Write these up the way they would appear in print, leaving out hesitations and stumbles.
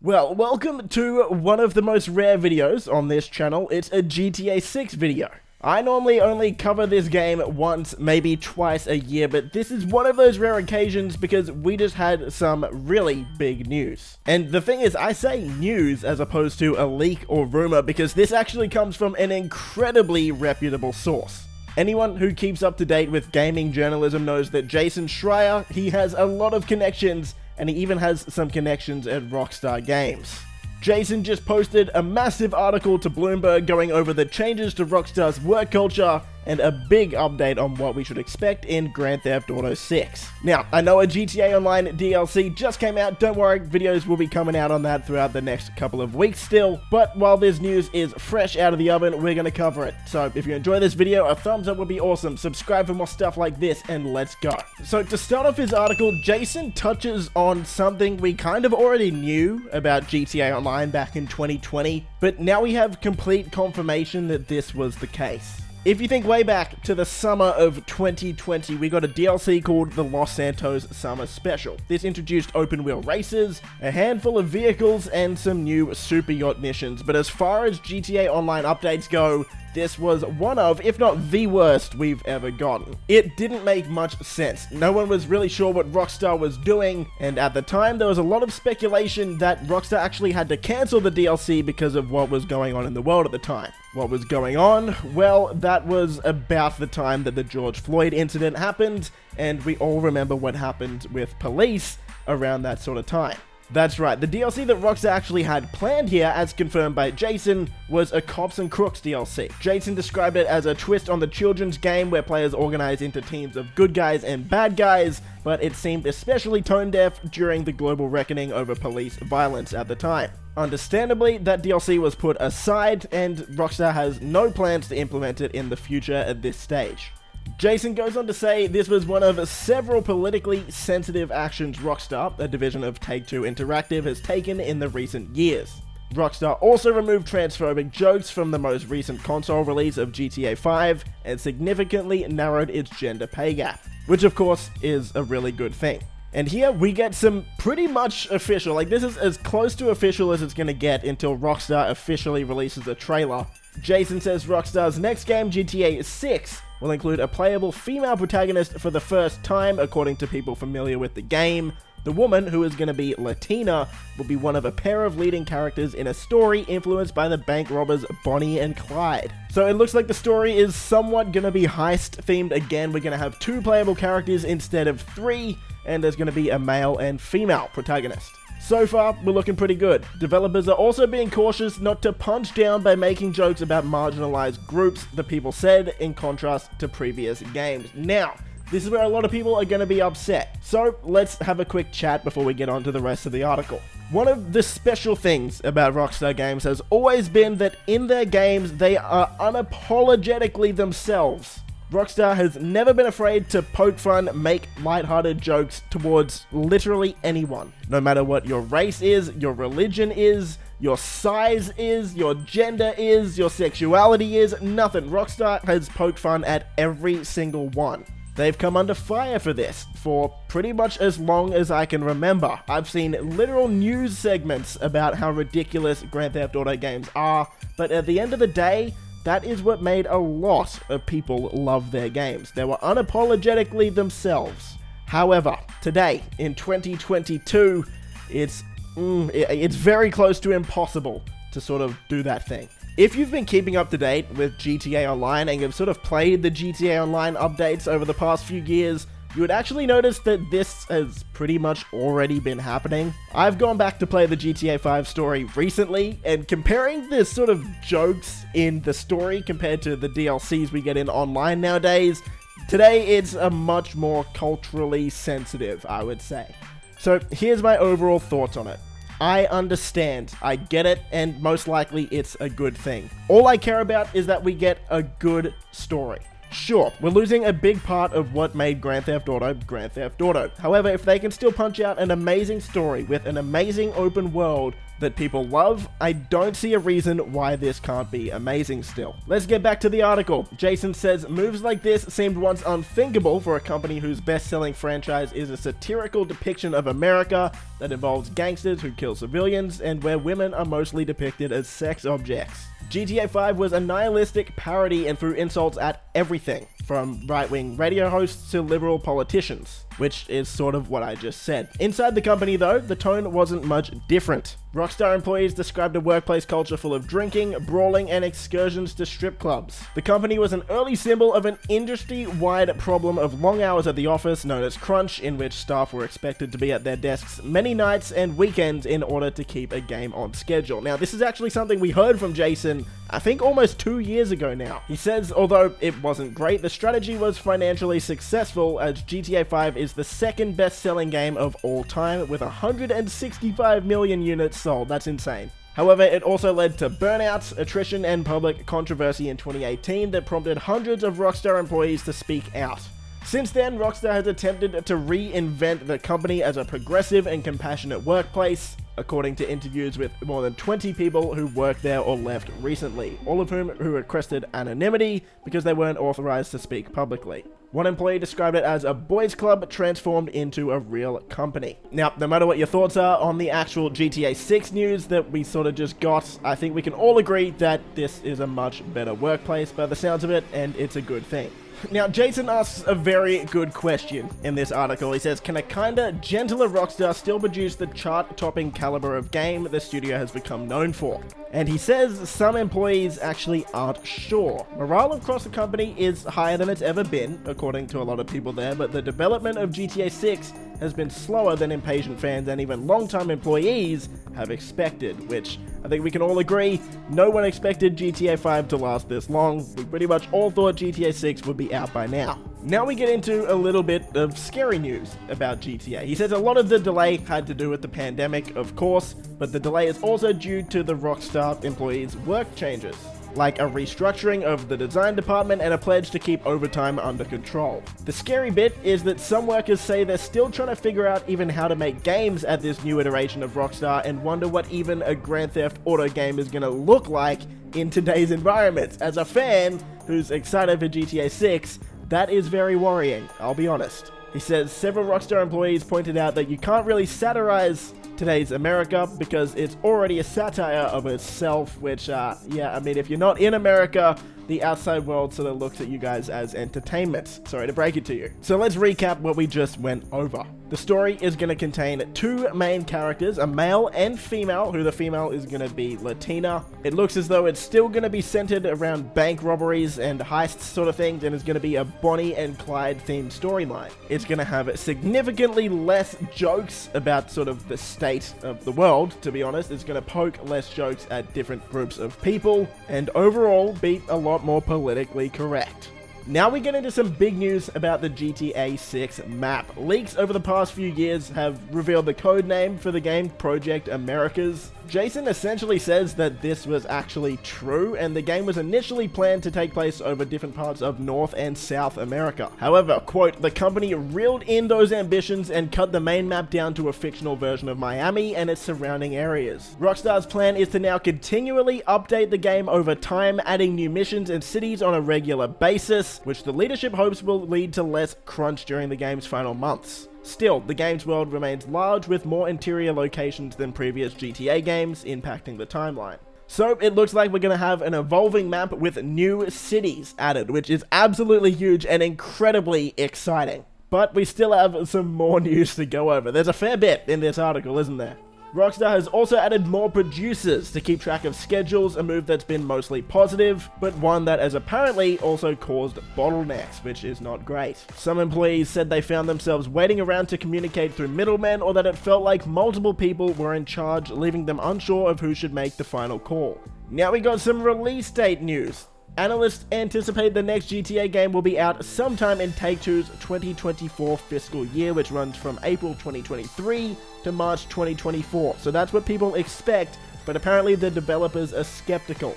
Well, welcome to one of the most rare videos on this channel. It's a GTA 6 video. I normally only cover this game once, maybe twice a year, but this is one of those rare occasions because we just had some really big news. And the thing is, I say news as opposed to a leak or rumor because this actually comes from an incredibly reputable source. Anyone who keeps up to date with gaming journalism knows that Jason Schreier, he has a lot of connections, and he even has some connections at Rockstar Games. Jason just posted a massive article to Bloomberg going over the changes to Rockstar's work culture and a big update on what we should expect in Grand Theft Auto 6. Now, I know a GTA Online DLC just came out, don't worry, videos will be coming out on that throughout the next couple of weeks still, but while this news is fresh out of the oven, we're gonna cover it. So if you enjoy this video, a thumbs up would be awesome, subscribe for more stuff like this, and let's go. So to start off his article, Jason touches on something we kind of already knew about GTA Online back in 2020, but now we have complete confirmation that this was the case. If you think way back to the summer of 2020, we got a DLC called the Los Santos Summer Special. This introduced open wheel races, a handful of vehicles, and some new super yacht missions. But as far as GTA Online updates go, this was one of, if not the worst we've ever gotten. It didn't make much sense. No one was really sure what Rockstar was doing, and at the time there was a lot of speculation that Rockstar actually had to cancel the DLC because of what was going on in the world at the time. What was going on? Well, that was about the time that the George Floyd incident happened, and we all remember what happened with police around that sort of time. That's right, the DLC that Rockstar actually had planned here, as confirmed by Jason, was a Cops and Crooks DLC. Jason described it as a twist on the children's game where players organize into teams of good guys and bad guys, but it seemed especially tone-deaf during the global reckoning over police violence at the time. Understandably, that DLC was put aside, and Rockstar has no plans to implement it in the future at this stage. Jason goes on to say this was one of several politically sensitive actions Rockstar, a division of Take-Two Interactive, has taken in the recent years. Rockstar also removed transphobic jokes from the most recent console release of GTA 5 and significantly narrowed its gender pay gap, which of course is a really good thing. And here we get some pretty much official, like this is as close to official as it's gonna get until Rockstar officially releases a trailer. Jason says Rockstar's next game, GTA 6, will include a playable female protagonist for the first time, according to people familiar with the game. The woman, who is going to be Latina, will be one of a pair of leading characters in a story influenced by the bank robbers Bonnie and Clyde. So it looks like the story is somewhat going to be heist-themed again. We're going to have 2 playable characters instead of 3, and there's going to be a male and female protagonist. So far, we're looking pretty good. Developers are also being cautious not to punch down by making jokes about marginalized groups, the people said, in contrast to previous games. Now, this is where a lot of people are going to be upset. So, let's have a quick chat before we get on to the rest of the article. One of the special things about Rockstar Games has always been that in their games, they are unapologetically themselves. Rockstar has never been afraid to poke fun, make lighthearted jokes towards literally anyone. No matter what your race is, your religion is, your size is, your gender is, your sexuality is, nothing. Rockstar has poked fun at every single one. They've come under fire for this for pretty much as long as I can remember. I've seen literal news segments about how ridiculous Grand Theft Auto games are, but at the end of the day, that is what made a lot of people love their games. They were unapologetically themselves. However, today, in 2022, it's very close to impossible to sort of do that thing. If you've been keeping up to date with GTA Online and have sort of played the GTA Online updates over the past few years, you would actually notice that this has pretty much already been happening. I've gone back to play the GTA 5 story recently, and comparing the sort of jokes in the story compared to the DLCs we get in online nowadays, today it's a much more culturally sensitive, I would say. So here's my overall thoughts on it. I understand, I get it, and most likely it's a good thing. All I care about is that we get a good story. Sure, we're losing a big part of what made Grand Theft Auto Grand Theft Auto. However, if they can still punch out an amazing story with an amazing open world that people love, I don't see a reason why this can't be amazing still. Let's get back to the article. Jason says, moves like this seemed once unthinkable for a company whose best-selling franchise is a satirical depiction of America that involves gangsters who kill civilians and where women are mostly depicted as sex objects. GTA 5 was a nihilistic parody and threw insults at everything, from right-wing radio hosts to liberal politicians, which is sort of what I just said. Inside the company though, the tone wasn't much different. Rockstar employees described a workplace culture full of drinking, brawling, and excursions to strip clubs. The company was an early symbol of an industry-wide problem of long hours at the office known as crunch, in which staff were expected to be at their desks many nights and weekends in order to keep a game on schedule. Now, this is actually something we heard from Jason, I think almost 2 years ago now. He says, although it wasn't great, the strategy was financially successful, as GTA 5 is the second best-selling game of all time with 165 million units sold. That's insane. However, it also led to burnouts, attrition, and public controversy in 2018 that prompted hundreds of Rockstar employees to speak out. Since then, Rockstar has attempted to reinvent the company as a progressive and compassionate workplace, according to interviews with more than 20 people who worked there or left recently, all of whom who requested anonymity because they weren't authorized to speak publicly. One employee described it as a boys club transformed into a real company. Now, no matter what your thoughts are on the actual GTA 6 news that we sort of just got, I think we can all agree that this is a much better workplace by the sounds of it, and it's a good thing. Now, Jason asks a very good question in this article. He says, can a kinda gentler Rockstar still produce the chart-topping caliber of game the studio has become known for? And he says some employees actually aren't sure. Morale across the company is higher than it's ever been, according to a lot of people there, but the development of GTA 6 has been slower than impatient fans and even long-time employees have expected, which I think we can all agree, no one expected GTA 5 to last this long. We pretty much all thought GTA 6 would be out by now. Now we get into a little bit of scary news about GTA. He says a lot of the delay had to do with the pandemic, of course, but the delay is also due to the Rockstar employees' work changes, like a restructuring of the design department and a pledge to keep overtime under control. The scary bit is that some workers say they're still trying to figure out even how to make games at this new iteration of Rockstar and wonder what even a Grand Theft Auto game is going to look like in today's environment. As a fan who's excited for GTA 6, that is very worrying, I'll be honest. He says several Rockstar employees pointed out that you can't really satirize today's America because it's already a satire of itself, which, yeah, I mean, if you're not in America, the outside world sort of looks at you guys as entertainment. Sorry to break it to you. So let's recap what we just went over. The story is going to contain two main characters, a male and female, who the female is going to be Latina. It looks as though it's still going to be centered around bank robberies and heists sort of things, and is going to be a Bonnie and Clyde themed storyline. It's going to have significantly less jokes about sort of the state of the world, to be honest. It's going to poke less jokes at different groups of people, and overall be a lot more politically correct. Now we get into some big news about the GTA 6 map. Leaks over the past few years have revealed the code name for the game, Project Americas. Jason essentially says that this was actually true, and the game was initially planned to take place over different parts of North and South America. However, quote, the company reeled in those ambitions and cut the main map down to a fictional version of Miami and its surrounding areas. Rockstar's plan is to now continually update the game over time, adding new missions and cities on a regular basis, which the leadership hopes will lead to less crunch during the game's final months. Still, the game's world remains large with more interior locations than previous GTA games, impacting the timeline. So it looks like we're going to have an evolving map with new cities added, which is absolutely huge and incredibly exciting. But we still have some more news to go over. There's a fair bit in this article, isn't there? Rockstar has also added more producers to keep track of schedules, a move that's been mostly positive, but one that has apparently also caused bottlenecks, which is not great. Some employees said they found themselves waiting around to communicate through middlemen, or that it felt like multiple people were in charge, leaving them unsure of who should make the final call. Now we got some release date news. Analysts anticipate the next GTA game will be out sometime in Take-Two's 2024 fiscal year, which runs from April 2023 to March 2024. So that's what people expect, but apparently the developers are skeptical.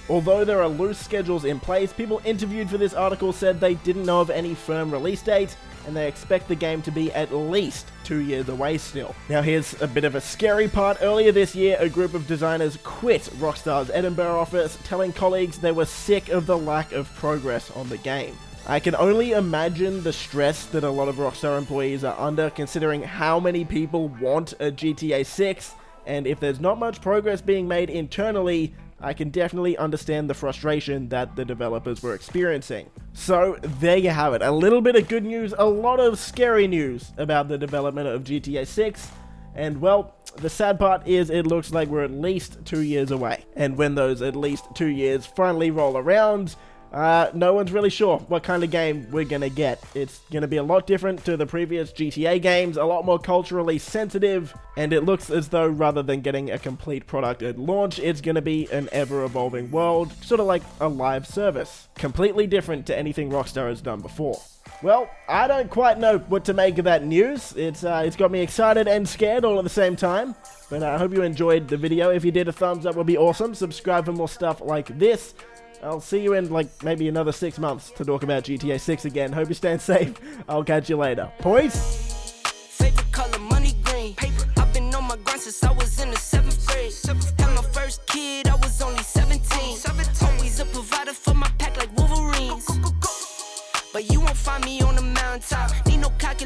Although there are loose schedules in place, people interviewed for this article said they didn't know of any firm release date, and they expect the game to be at least 2 years away still. Now here's a bit of a scary part. Earlier this year, a group of designers quit Rockstar's Edinburgh office, telling colleagues they were sick of the lack of progress on the game. I can only imagine the stress that a lot of Rockstar employees are under, considering how many people want a GTA 6, and if there's not much progress being made internally, I can definitely understand the frustration that the developers were experiencing. So there you have it, a little bit of good news, a lot of scary news about the development of GTA 6, and well, the sad part is it looks like we're at least 2 years away. And when those at least 2 years finally roll around, no one's really sure what kind of game we're gonna get. It's gonna be a lot different to the previous GTA games, a lot more culturally sensitive, and it looks as though rather than getting a complete product at launch, it's gonna be an ever-evolving world, sort of like a live service. Completely different to anything Rockstar has done before. Well, I don't quite know what to make of that news. It's got me excited and scared all at the same time. But I hope you enjoyed the video. If you did, a thumbs up would be awesome. Subscribe for more stuff like this. I'll see you in, like, maybe another 6 months to talk about GTA 6 again. Hope you're staying safe. I'll catch you later. Peace! Favorite color, money green. Paper. I've been on my grind since I was in the 7th grade. Had my first kid, I was only 17. Always a provider for my pack like Wolverines. But you won't find me on the mountaintop. Need no calculation.